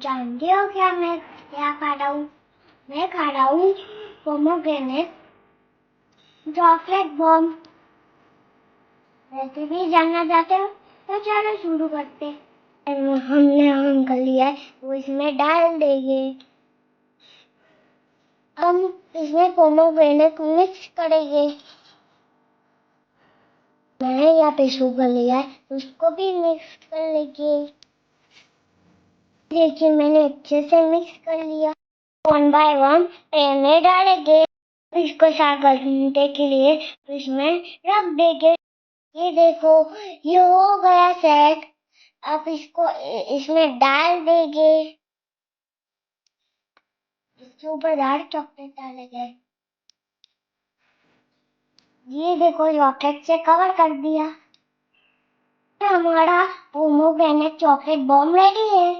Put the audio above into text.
जानते हो क्या मैं क्या खा रहा हूँ? मैं खा रहा हूँ पोमोग्रेनेट चॉकलेट बॉम्ब। रेसिपी जानना चाहते हो तो चलो शुरू करते हैं। हमने आम कर लिया है, वो इसमें डाल देंगे। हम इसमें पोमोग्रेनेट मिक्स करेंगे। मैंने यहाँ पे शुगर लिया है, उसको भी मिक्स कर लेंगे। देखिए मैंने अच्छे से मिक्स कर लिया। 1 बाय 1 पैन में डालेंगे। इसको 4 घंटे के लिए इसमें रख देंगे। ये देखो ये हो गया सेट। अब इसको इसमें डाल देंगे। इसके ऊपर डार्क चॉकलेट डालेंगे। ये देखो चॉकलेट से कवर कर दिया। हमारा पोमोग्रेनेट चॉकलेट बॉम्ब रेडी है।